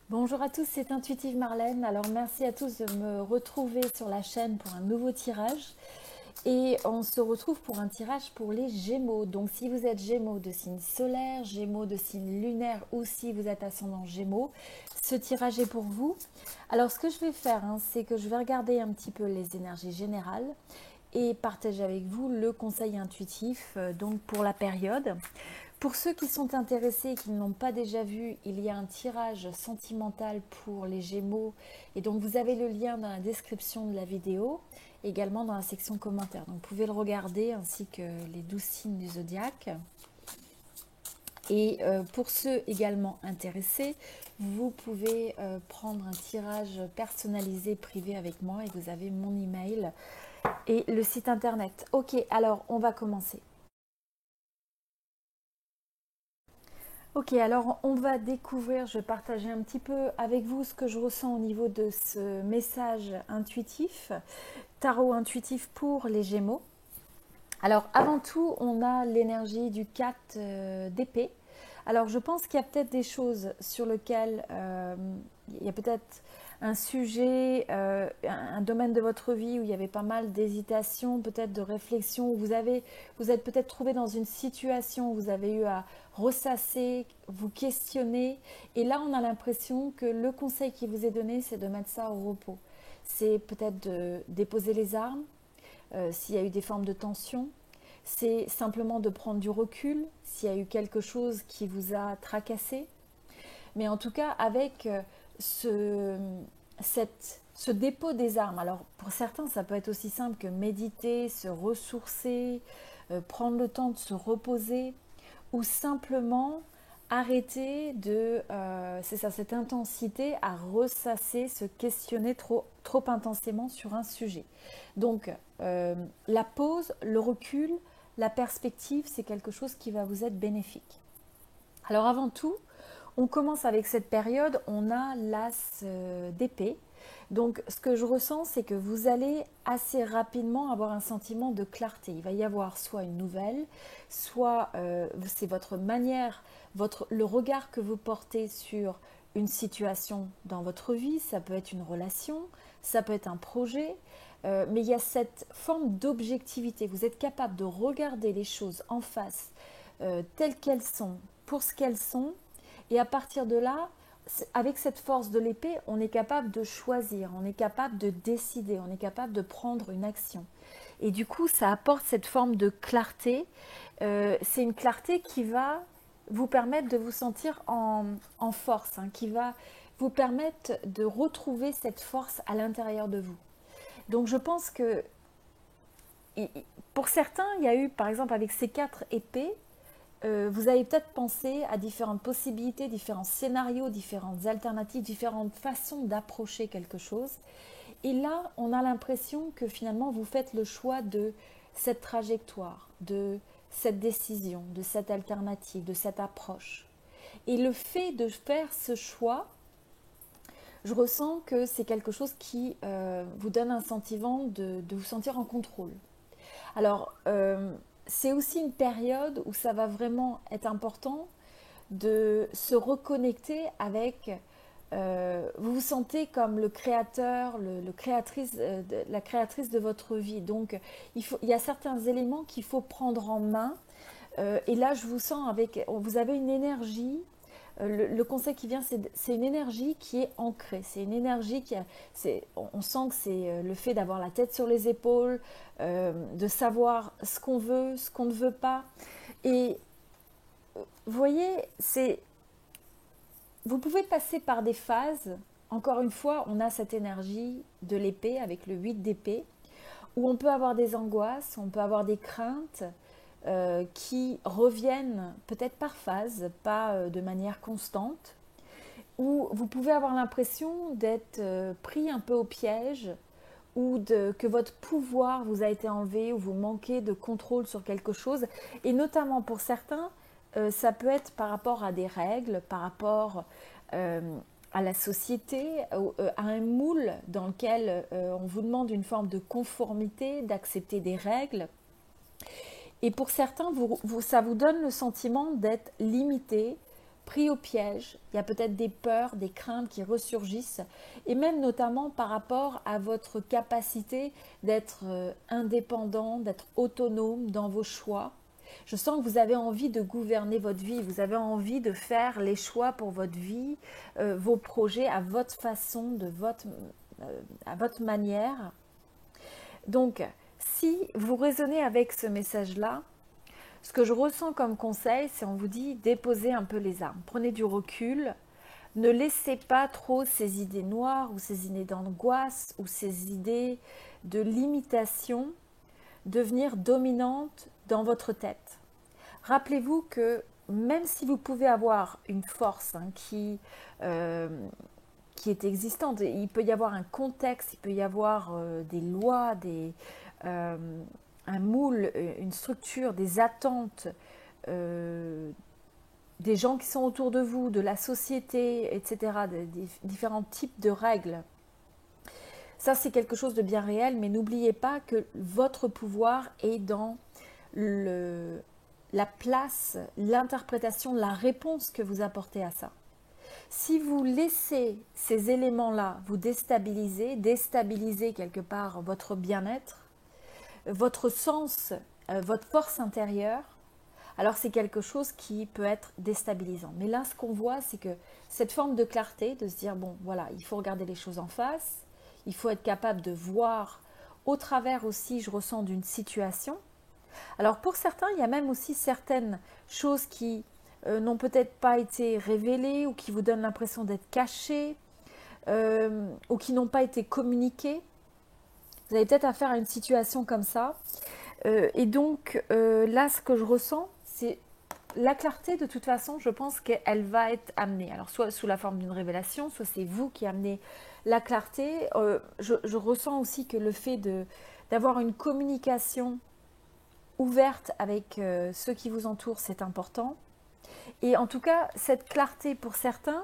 Bonjour à tous, c'est Intuitive Marlène. Alors merci à tous de me retrouver sur la chaîne pour un nouveau tirage. Et on se retrouve pour un tirage pour les Gémeaux. Donc si vous êtes Gémeaux de signe solaire, Gémeaux de signe lunaire ou si vous êtes ascendant Gémeaux, ce tirage est pour vous. Alors ce que je vais faire, c'est que je vais regarder un petit peu les énergies générales et partager avec vous le conseil intuitif donc pour la période. Pour ceux qui sont intéressés et qui ne l'ont pas déjà vu, il y a un tirage sentimental pour les Gémeaux et donc vous avez le lien dans la description de la vidéo, également dans la section commentaires. Donc vous pouvez le regarder ainsi que les 12 signes du zodiaque. Et pour ceux également intéressés, vous pouvez prendre un tirage personnalisé privé avec moi et vous avez mon email et le site internet. Ok, alors on va commencer. Ok, alors on va découvrir, je vais partager un petit peu avec vous ce que je ressens au niveau de ce message intuitif, tarot intuitif pour les Gémeaux. Alors avant tout, on a l'énergie du 4 d'épée. Alors je pense qu'il y a peut-être des choses sur lesquelles il y a peut-être un sujet, un domaine de votre vie où il y avait pas mal d'hésitation, peut-être de réflexion, où vous êtes peut-être trouvé dans une situation où vous avez eu à ressasser, vous questionner. Et là, on a l'impression que le conseil qui vous est donné, c'est de mettre ça au repos. C'est peut-être de déposer les armes, s'il y a eu des formes de tension. C'est simplement de prendre du recul s'il y a eu quelque chose qui vous a tracassé. Mais en tout cas, avec ce dépôt des armes, alors pour certains, ça peut être aussi simple que méditer, se ressourcer, prendre le temps de se reposer, ou simplement arrêter de, c'est ça, cette intensité à ressasser, se questionner trop intensément sur un sujet. Donc, la pause, le recul, la perspective, c'est quelque chose qui va vous être bénéfique. Alors avant tout, on commence avec cette période, on a l'as d'épée. Donc ce que je ressens, c'est que vous allez assez rapidement avoir un sentiment de clarté. Il va y avoir soit une nouvelle, soit c'est votre manière, le regard que vous portez sur une situation dans votre vie. Ça peut être une relation, ça peut être un projet, mais il y a cette forme d'objectivité. Vous êtes capable de regarder les choses en face, telles qu'elles sont, pour ce qu'elles sont, et à partir de là, avec cette force de l'épée, on est capable de choisir, on est capable de décider, on est capable de prendre une action. Et du coup, ça apporte cette forme de clarté. C'est une clarté qui va vous permettre de vous sentir en force, qui va vous permettre de retrouver cette force à l'intérieur de vous. Donc je pense que pour certains, il y a eu, par exemple, avec ces 4 épées, vous avez peut-être pensé à différentes possibilités, différents scénarios, différentes alternatives, différentes façons d'approcher quelque chose. Et là, on a l'impression que finalement, vous faites le choix de cette trajectoire, de cette décision, de cette alternative, de cette approche. Et le fait de faire ce choix, je ressens que c'est quelque chose qui vous donne un sentiment de vous sentir en contrôle. Alors, c'est aussi une période où ça va vraiment être important de se reconnecter avec, vous vous sentez comme le créateur, la créatrice de votre vie. Donc, il y a certains éléments qu'il faut prendre en main. Et là, je vous sens vous avez une énergie. Le conseil qui vient, c'est une énergie qui est ancrée. C'est une énergie on sent que c'est le fait d'avoir la tête sur les épaules, de savoir ce qu'on veut, ce qu'on ne veut pas. Et vous voyez, vous pouvez passer par des phases. Encore une fois, on a cette énergie de l'épée avec le 8 d'épée, où on peut avoir des angoisses, on peut avoir des craintes, qui reviennent peut-être par phase, pas de manière constante, où vous pouvez avoir l'impression d'être pris un peu au piège, ou que votre pouvoir vous a été enlevé, ou vous manquez de contrôle sur quelque chose. Et notamment pour certains, ça peut être par rapport à des règles, par rapport à la société, à un moule dans lequel on vous demande une forme de conformité, d'accepter des règles. Et pour certains, ça vous donne le sentiment d'être limité, pris au piège. Il y a peut-être des peurs, des craintes qui ressurgissent, et même notamment par rapport à votre capacité d'être indépendant, d'être autonome dans vos choix. Je sens que vous avez envie de gouverner votre vie, vous avez envie de faire les choix pour votre vie, vos projets à votre façon, à votre manière. Donc, si vous raisonnez avec ce message-là, ce que je ressens comme conseil, c'est on vous dit déposez un peu les armes, prenez du recul, ne laissez pas trop ces idées noires ou ces idées d'angoisse ou ces idées de limitation devenir dominantes dans votre tête. Rappelez-vous que même si vous pouvez avoir une force qui est existante, il peut y avoir un contexte, il peut y avoir des lois, euh, un moule, une structure, des attentes, euh, des gens qui sont autour de vous, de la société, etc., des différents types de règles. Ça, c'est quelque chose de bien réel, mais n'oubliez pas que votre pouvoir est dans la place, l'interprétation, la réponse que vous apportez à ça. Si vous laissez ces éléments-là vous déstabiliser quelque part votre bien-être, votre sens, votre force intérieure, alors c'est quelque chose qui peut être déstabilisant. Mais là, ce qu'on voit, c'est que cette forme de clarté, de se dire, bon, voilà, il faut regarder les choses en face, il faut être capable de voir au travers aussi, je ressens, d'une situation. Alors pour certains, il y a même aussi certaines choses qui n'ont peut-être pas été révélées ou qui vous donnent l'impression d'être cachées ou qui n'ont pas été communiquées. Vous avez peut-être affaire à une situation comme ça. Et donc là, ce que je ressens, c'est la clarté. De toute façon, je pense qu'elle va être amenée. Alors soit sous la forme d'une révélation, soit c'est vous qui amenez la clarté. Je ressens aussi que le fait d'avoir une communication ouverte avec ceux qui vous entourent, c'est important. Et en tout cas, cette clarté pour certains,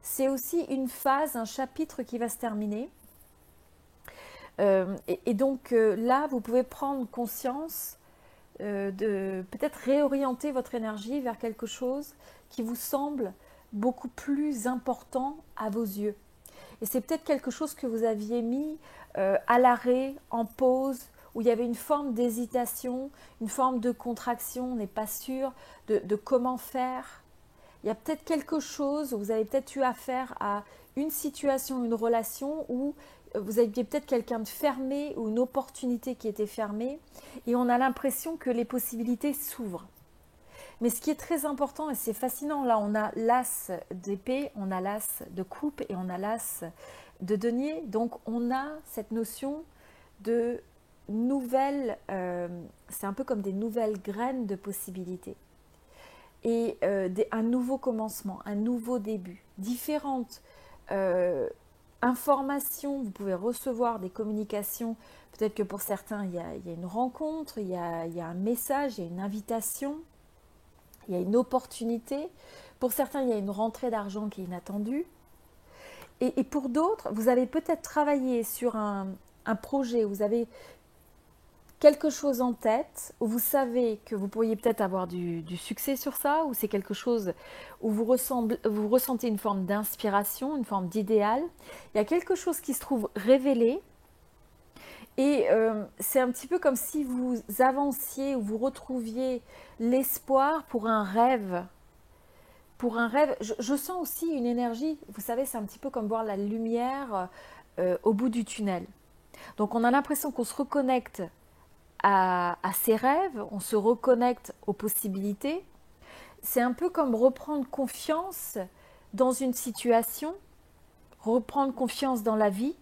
c'est aussi une phase, un chapitre qui va se terminer. Et donc là, vous pouvez prendre conscience de peut-être réorienter votre énergie vers quelque chose qui vous semble beaucoup plus important à vos yeux. Et c'est peut-être quelque chose que vous aviez mis à l'arrêt, en pause, où il y avait une forme d'hésitation, une forme de contraction, on n'est pas sûr de comment faire. Il y a peut-être quelque chose où vous avez peut-être eu affaire à une situation, une relation où vous aviez peut-être quelqu'un de fermé ou une opportunité qui était fermée et on a l'impression que les possibilités s'ouvrent. Mais ce qui est très important, et c'est fascinant, là on a l'as d'épée, on a l'as de coupe et on a l'as de denier. Donc on a cette notion de nouvelles, c'est un peu comme des nouvelles graines de possibilités. Et un nouveau commencement, un nouveau début. Différentes informations, vous pouvez recevoir des communications. Peut-être que pour certains, il y a une rencontre, il y a un message, il y a une invitation. Il y a une opportunité. Pour certains, il y a une rentrée d'argent qui est inattendue. Et pour d'autres, vous avez peut-être travaillé sur un projet, vous avez quelque chose en tête, où vous savez que vous pourriez peut-être avoir du succès sur ça, ou c'est quelque chose où vous ressentez une forme d'inspiration, une forme d'idéal. Il y a quelque chose qui se trouve révélé. Et c'est un petit peu comme si vous avanciez ou vous retrouviez l'espoir pour un rêve. Pour un rêve, je sens aussi une énergie, vous savez, c'est un petit peu comme voir la lumière au bout du tunnel. Donc on a l'impression qu'on se reconnecte à ses rêves, on se reconnecte aux possibilités. C'est un peu comme reprendre confiance dans une situation, reprendre confiance dans la vie.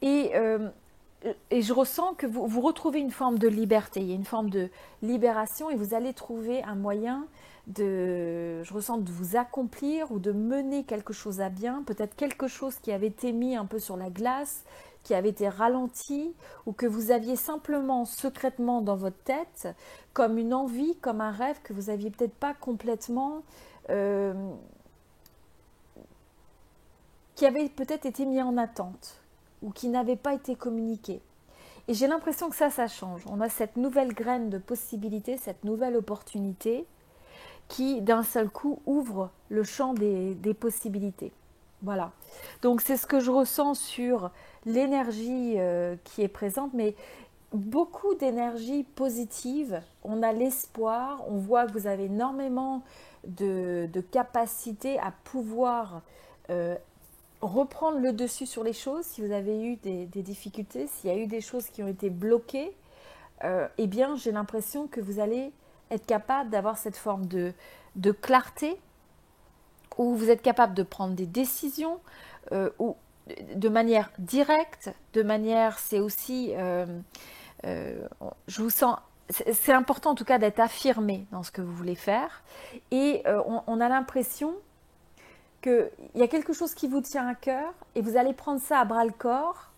Et je ressens que vous retrouvez une forme de liberté, il y a une forme de libération et vous allez trouver un moyen je ressens, de vous accomplir ou de mener quelque chose à bien, peut-être quelque chose qui avait été mis un peu sur la glace, qui avait été ralenti ou que vous aviez simplement secrètement dans votre tête comme une envie, comme un rêve que vous n'aviez peut-être pas complètement, qui avait peut-être été mis en attente ou qui n'avait pas été communiqué. Et j'ai l'impression que ça change. On a cette nouvelle graine de possibilité, cette nouvelle opportunité qui, d'un seul coup, ouvre le champ des possibilités. Voilà. Donc, c'est ce que je ressens sur l'énergie qui est présente, mais beaucoup d'énergie positive. On a l'espoir, on voit que vous avez énormément de capacité à pouvoir reprendre le dessus sur les choses. Si vous avez eu des difficultés, s'il y a eu des choses qui ont été bloquées, eh bien, j'ai l'impression que vous allez être capable d'avoir cette forme de clarté où vous êtes capable de prendre des décisions ou de manière directe, de manière, c'est aussi, je vous sens, c'est important en tout cas d'être affirmé dans ce que vous voulez faire et on a l'impression qu'il y a quelque chose qui vous tient à cœur et vous allez prendre ça à bras le corps.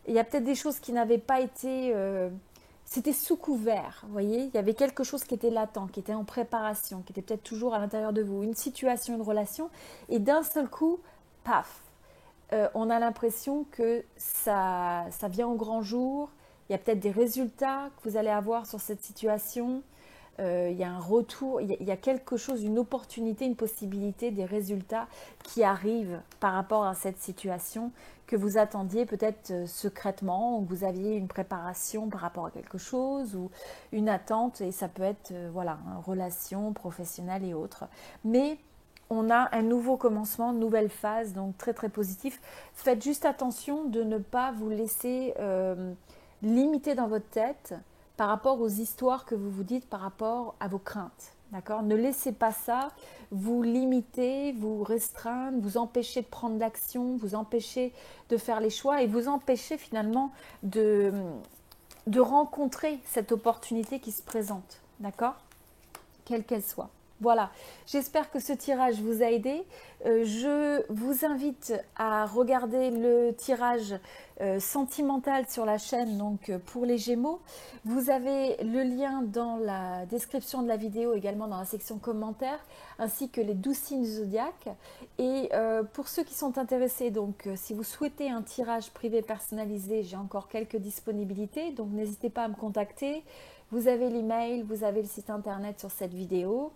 Il y a peut-être des choses qui n'avaient pas été... c'était sous couvert, vous voyez. Il y avait quelque chose qui était latent, qui était en préparation, qui était peut-être toujours à l'intérieur de vous. Une situation, une relation. Et d'un seul coup, paf, on a l'impression que ça vient au grand jour. Il y a peut-être des résultats que vous allez avoir sur cette situation. Il y a un retour, il y a quelque chose, une opportunité, une possibilité, des résultats qui arrivent par rapport à cette situation que vous attendiez peut-être secrètement, ou que vous aviez une préparation par rapport à quelque chose ou une attente, et ça peut être voilà, une relation professionnelle et autres. Mais on a un nouveau commencement, une nouvelle phase, donc très très positif. Faites juste attention de ne pas vous laisser limiter dans votre tête par rapport aux histoires que vous vous dites, par rapport à vos craintes. D'accord ? Ne laissez pas ça vous limiter, vous restreindre, vous empêcher de prendre l'action, vous empêcher de faire les choix et vous empêcher finalement de rencontrer cette opportunité qui se présente. D'accord ? Quelle qu'elle soit. Voilà, j'espère que ce tirage vous a aidé. Je vous invite à regarder le tirage sentimental sur la chaîne donc pour les Gémeaux. Vous avez le lien dans la description de la vidéo, également dans la section commentaires, ainsi que les 12 signes zodiaques. Et pour ceux qui sont intéressés, donc si vous souhaitez un tirage privé personnalisé, j'ai encore quelques disponibilités, donc n'hésitez pas à me contacter. Vous avez l'email, vous avez le site internet sur cette vidéo.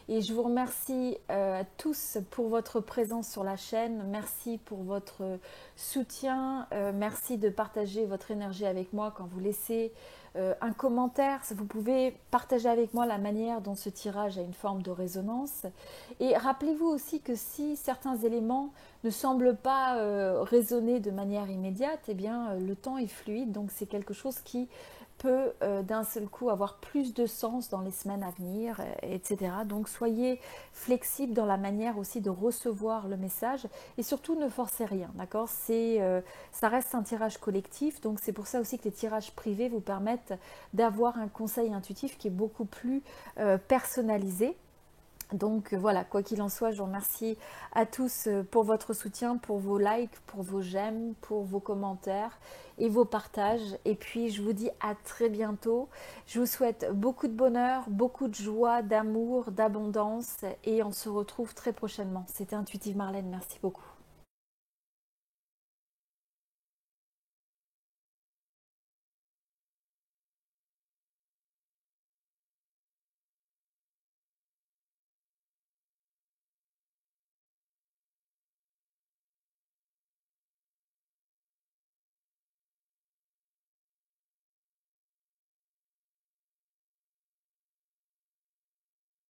Et je vous remercie à tous pour votre présence sur la chaîne. Merci pour votre soutien. Merci de partager votre énergie avec moi quand vous laissez un commentaire. Vous pouvez partager avec moi la manière dont ce tirage a une forme de résonance. Et rappelez-vous aussi que si certains éléments ne semblent pas résonner de manière immédiate, eh bien le temps est fluide. Donc c'est quelque chose qui peut d'un seul coup avoir plus de sens dans les semaines à venir, etc. Donc soyez flexible dans la manière aussi de recevoir le message et surtout ne forcez rien, d'accord ? Ça reste un tirage collectif, donc c'est pour ça aussi que les tirages privés vous permettent d'avoir un conseil intuitif qui est beaucoup plus personnalisé. Donc voilà, quoi qu'il en soit, je vous remercie à tous pour votre soutien, pour vos likes, pour vos j'aime, pour vos commentaires et vos partages. Et puis je vous dis à très bientôt. Je vous souhaite beaucoup de bonheur, beaucoup de joie, d'amour, d'abondance et on se retrouve très prochainement. C'était Intuitive Marlène, merci beaucoup.